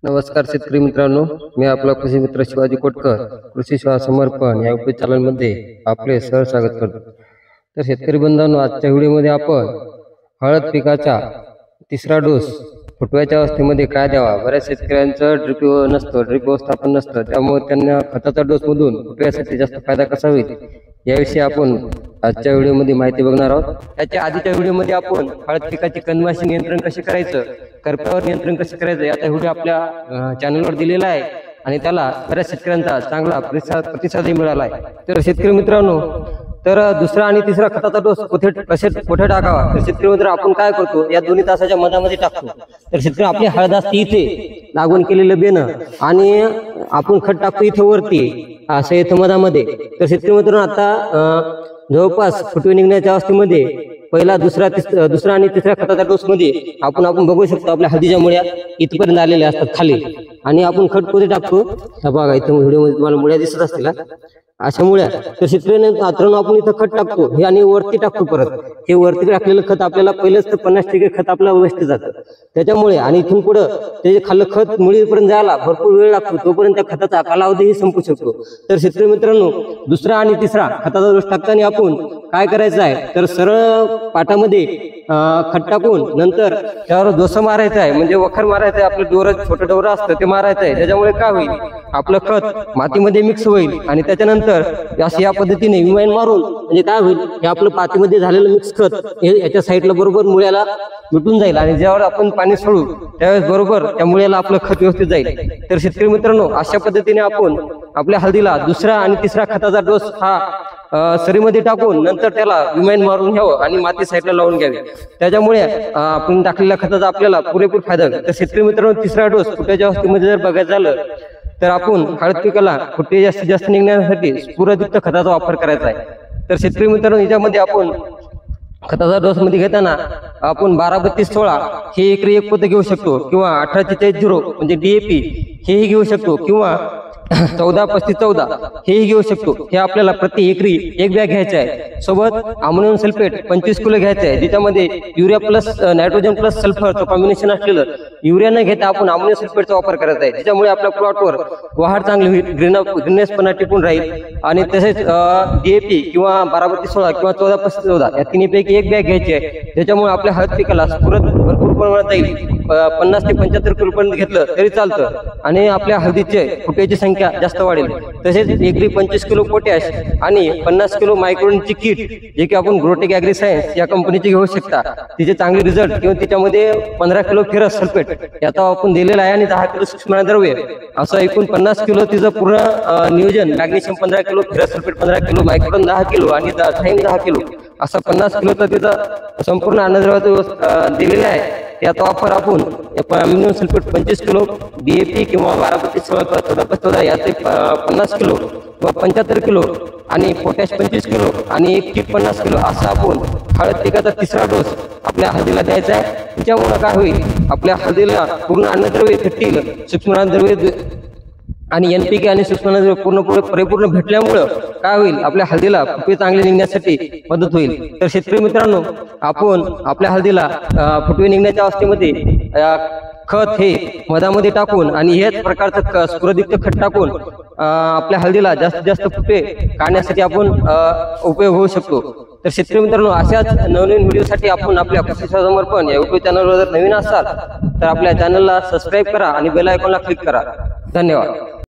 नमस्कार शेतकरी मित्रांनो, मी आपला कृषी मित्र शिवाजी कोटकर कृषी सेवा समर्पण या युट्यूब चॅनलमध्ये आपले स्वागत करतो। तर शेतकरी बंधूंनो, आजच्या व्हिडिओमध्ये आपण हळद पिकाचा तिसरा डोस फुटव्याच्या अवस्थेमध्ये काय द्यावा। बऱ्याच शेतकऱ्यांचं ड्रिप व्यवस्थापन नसतं, त्यामुळे त्यांना खताचा डोस मधून फुटव्यासाठी जास्त फायदा कसा होईल याविषयी आपण आजच्या व्हिडिओमध्ये माहिती बघणार आहोत। त्याच्या आधीच्या व्हिडिओमध्ये आपण हळद पिकाची कंदमाशी नियंत्रण कसे करायचं, करप्यावर नियंत्रण कसे करायचं याचा व्हिडिओ आपल्या चॅनलवर दिलेला आहे आणि त्याला बऱ्याच शेतकऱ्यांचा चांगला प्रतिसादही मिळाला आहे। तर शेतकरी मित्रांनो, तर दुसरा आणि तिसरा खताचा डोस कुठे टाकावा। तर शेतकरी मित्र, आपण काय करतो, या दोन्ही तासाच्या मधामध्ये टाकतो। तर शेतकरी, आपली हळद असते इथे लागवण केलेलं बेन आणि आपण खत टाकतो इथे वरती असं इथं मधामध्ये। तर शेतकरी मित्रांनो, आता जवळपास फुटवे निघण्याच्या अवस्थेमध्ये पहिला दुसरा आणि तिसऱ्या खताच्या डोस मध्ये आपण बघू शकतो आपल्या हळदीच्या मुळ्या इथपर्यंत आलेल्या असतात खाली, आणि आपण खत कुठे टाकतो हा बघा, इथं व्हिडिओमध्ये तुम्हाला मुळ्या दिसत असतील अशा मुळ्या। तर शेतकऱ्याने आपण इथं खत टाकतो हे आणि वरती टाकतो परत। हे वरती टाकलेलं खत आपल्याला पहिलेच तर 50% खत आपला वेस्ट जातं त्याच्यामुळे, आणि इथून पुढे त्याचे खाल्लं खत मुळीपर्यंत जायला भरपूर वेळ लागतो, तोपर्यंत त्या खताचा कालावधीही संपू शकतो। तर शेतकरी मित्रांनो, दुसरा आणि तिसरा खताचा डोस टाकताना आपण काय करायचं आहे, तर सरळ पाटामध्ये खत टाकून नंतर त्यावर डोसा मारायचा आहे, म्हणजे वखर मारायचं आहे। आपलं डोरं छोटं डोरं असतं ते मारायचं आहे, त्याच्यामुळे काय होईल, आपलं खत मातीमध्ये मिक्स होईल आणि त्याच्यानंतर असं या पद्धतीने विमाईन मारून म्हणजे काय होईल, हे आपलं पातीमध्ये झालेलं मिक्स खत हे याच्या साईडला बरोबर मुळ्याला मिटून जाईल, आणि ज्यावर आपण पाणी सोडू त्यावेळेस बरोबर त्या मुळ्याला आपलं खत व्यवस्थित जाईल। तर शेतकरी मित्रांनो, अशा पद्धतीने आपण आपल्या हळदीला दुसरा आणि तिसरा खताचा डोस हा सरीमध्ये टाकून नंतर त्याला विमाईन मारून घ्यावं आणि माती साईडला लावून घ्यावी, त्याच्यामुळे आपण टाकलेल्या खताचा आपल्याला पुरेपूर फायदा होईल। तर शेतकरी मित्रांनो, तिसरा डोस फुटव्याच्या अवस्थेमध्ये जर बघायचं झालं तर आपण हळद पिकाला फुटवे जास्तीत जास्त निघण्यासाठी स्फुरदयुक्त खताचा वापर करायचा आहे। तर शेतकरी मित्रांनो, याच्यामध्ये आपण खताचा डोस मध्ये घेताना आपण 12-32-16 हे एकरी एक पोते घेऊ शकतो, किंवा 18-43-0 म्हणजे DAP हेही घेऊ शकतो, किंवा 14-35-14 हेही घेऊ शकतो। हे आपल्याला प्रति एकरी एक बॅग घ्यायचे आहे। सोबत अमोनियम सल्फेट 25 किलो घ्यायचे आहे, ज्याच्यामध्ये युरिया प्लस नायट्रोजन प्लस सल्फरचं कॉम्बिनेशन असलेलं युरिया न घेता आपण अमोनियम सल्फेटचा वापर करायचा आहे, ज्याच्यामुळे आपल्या प्लॉटवर वाढ चांगली होईल, ग्रीननेस पण टिकून राहील। आणि तसेच DAP किंवा 12-32-16 किंवा 14-35-14 या तिन्हीपैकी एक बॅग घ्यायची आहे, त्याच्यामुळे आपल्या हळद पिकाला भरपूर प्रमाणात येईल। 50 ते 75 किलो पर्यंत घेतलं तरी चालतं, आणि आपल्या हळदीचे फुटव्याची संख्या जास्त वाढेल। तसेच एकरी 25 किलो पोटॅश आणि 50 किलो मायक्रोनची किट, जे की आपण ग्रोटेक ॲग्री सायन्स या कंपनीची घेऊ शकता, तिचे चांगले रिझल्ट, किंवा तिच्यामध्ये 15 किलो फेरस सल्फेट याचा आपण दिलेला आहे, आणि 10 किलो सूक्ष्म द्रव्य, असं एकूण 50 किलो तिचं पूर्ण नियोजन, magnesium 15 kilo, ferrous sulphate 15 kilo, micron 10 kilo आणि थाईम 10 किलो असं 50 किलोचं तिचं संपूर्ण अन्नद्रव्याचं दिलेलं आहे। याचा वापर आपण अमोनियम सल्फेट 25 किलो, DAP किंवा 12-32-16 किंवा 14-14 याचे 50 किलो किंवा 75 किलो आणि पोटॅश 25 किलो आणि एक किट 50 किलो असं आपण हळद पिकाचा तिसरा डोस आपल्या हळदीला द्यायचा आहे। त्याच्यामुळे काय होईल, आपल्या हळदीला पूर्ण अन्नद्रव्य भेटतील, सूक्ष्मद्रव्य आणि NPK आणि सूक्ष्मद्रव्य परिपूर्ण भेटल्यामुळं काय होईल, आपल्या हळदीला फुटवे चांगले निघण्यासाठी मदत होईल। तर शेतकरी मित्रांनो, आपण आपल्या हळदीला फुटवे निघण्याच्या अवस्थेमध्ये खत हे मधामध्ये टाकून आणि हेच प्रकारचं स्फुरदयुक्त खत टाकून आपल्या हळदीला जास्तीत जास्त फुटवे काढण्यासाठी आपण उपयोग होऊ शकतो। तर शेतकरी मित्रांनो, अशाच नवनवीन व्हिडिओसाठी आपण आपल्या कृषी सेवा समर्पण या युट्यूब चॅनलवर जर नवीन असाल तर आपल्या चॅनलला सबस्क्राईब करा आणि बेल आयकॉनला क्लिक करा। धन्यवाद।